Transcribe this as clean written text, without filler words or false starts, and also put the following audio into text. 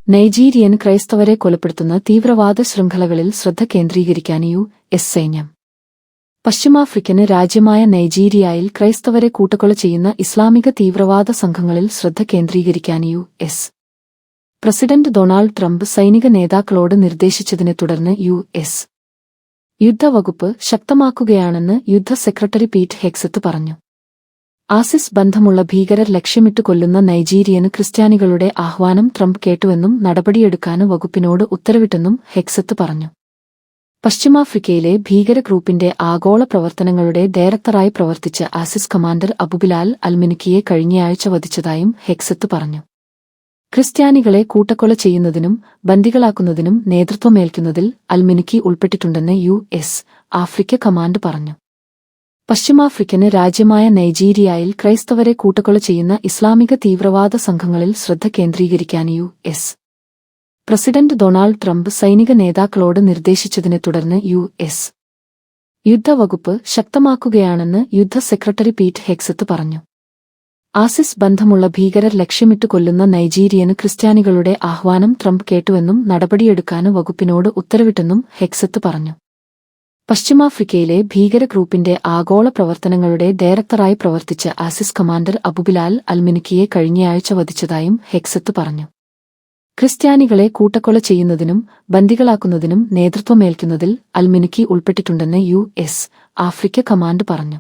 Nigerian ക്രൈസ്തവരെ കൊലപ്പെടുത്തുന്ന തീവ്രവാദ ശൃംഖലകളിൽ ശ്രദ്ധ കേന്ദ്രീകരിക്കാൻ യു.എസ്. സൈന്യം. പശ്ചിമാഫ്രിക്കൻ രാജ്യമായ നൈജീരിയയിൽ ക്രൈസ്തവരെ കൂട്ടക്കൊല ചെയ്യുന്ന ഇസ്ലാമിക തീവ്രവാദ സംഘങ്ങളിൽ ശ്രദ്ധ കേന്ദ്രീകരിക്കാൻ യു.എസ്. പ്രസിഡന്റ് ഡൊണാൾഡ് ട്രംപ് സൈനിക നേതാക്കളോട് നിർദ്ദേശിച്ചതിനെ തുടർന്ന് യു.എസ്. യുദ്ധവകുപ്പ് ശക്തമാക്കുകയാണെന്ന് യുദ്ധ സെക്രട്ടറി പീറ്റ് ഹെഗ്സെത്ത് പറഞ്ഞു. ആസിസ് ബന്ധമുള്ള ഭീകരർ ലക്ഷ്യമിട്ട് കൊല്ലുന്ന നൈജീരിയൻ ക്രിസ്ത്യാനികളുടെ ആഹ്വാനം ട്രംപ് കേട്ടുവെന്നും നടപടിയെടുക്കാൻ വകുപ്പിനോട് ഉത്തരവിട്ടെന്നും ഹെഗ്സെത്ത് പറഞ്ഞു. പശ്ചിമാഫ്രിക്കയിലെ ഭീകര ഗ്രൂപ്പിന്റെ ആഗോള പ്രവർത്തനങ്ങളുടെ ഡയറക്ടറായി പ്രവർത്തിച്ച ആസിസ് കമാൻഡർ അബുബിലാൽ അൽമിനുക്കിയെ കഴിഞ്ഞയാഴ്ച വധിച്ചതായും ഹെഗ്സെത്ത് പറഞ്ഞു. ക്രിസ്ത്യാനികളെ കൂട്ടക്കൊല ചെയ്യുന്നതിനും ബന്ദികളാക്കുന്നതിനും നേതൃത്വമേൽക്കുന്നതിൽ അൽമിനുക്കി ഉൾപ്പെട്ടിട്ടുണ്ടെന്ന് യു.എസ്. ആഫ്രിക്ക കമാൻഡ് പറഞ്ഞു. പശ്ചിമാഫ്രിക്കൻ രാജ്യമായ നൈജീരിയയിൽ ക്രൈസ്തവരെ കൂട്ടക്കൊല ചെയ്യുന്ന ഇസ്ലാമിക തീവ്രവാദ സംഘങ്ങളിൽ ശ്രദ്ധ കേന്ദ്രീകരിക്കാൻ യു.എസ്. പ്രസിഡന്റ് ഡൊണാൾഡ് ട്രംപ് സൈനിക നേതാക്കളോട് നിർദ്ദേശിച്ചതിനെ തുടർന്ന് യു.എസ്. യുദ്ധവകുപ്പ് ശക്തമാക്കുകയാണെന്ന് യുദ്ധ സെക്രട്ടറി പീറ്റ് ഹെഗ്സെത്ത് പറഞ്ഞു. ആസിസ് ബന്ധമുള്ള ഭീകരർ ലക്ഷ്യമിട്ട് കൊല്ലുന്ന നൈജീരിയൻ ക്രിസ്ത്യാനികളുടെ ആഹ്വാനം ട്രംപ് കേട്ടുവെന്നും നടപടിയെടുക്കാൻ വകുപ്പിനോട് ഉത്തരവിട്ടെന്നും ഹെഗ്സെത്ത് പറഞ്ഞു. പശ്ചിമാഫ്രിക്കയിലെ ഭീകര ഗ്രൂപ്പിന്റെ ആഗോള പ്രവർത്തനങ്ങളുടെ ഡയറക്ടറായി പ്രവർത്തിച്ച ആസിസ് കമാൻഡർ അബുബിലാൽ അൽമിനുക്കിയെ കഴിഞ്ഞയാഴ്ച വധിച്ചതായും ഹെഗ്സെത്ത് പറഞ്ഞു. ക്രിസ്ത്യാനികളെ കൂട്ടക്കൊല ചെയ്യുന്നതിനും ബന്ദികളാക്കുന്നതിനും നേതൃത്വമേൽക്കുന്നതിൽ അൽമിനുക്കി ഉൾപ്പെട്ടിട്ടുണ്ടെന്ന് യു.എസ്. ആഫ്രിക്ക കമാൻഡ് പറഞ്ഞു.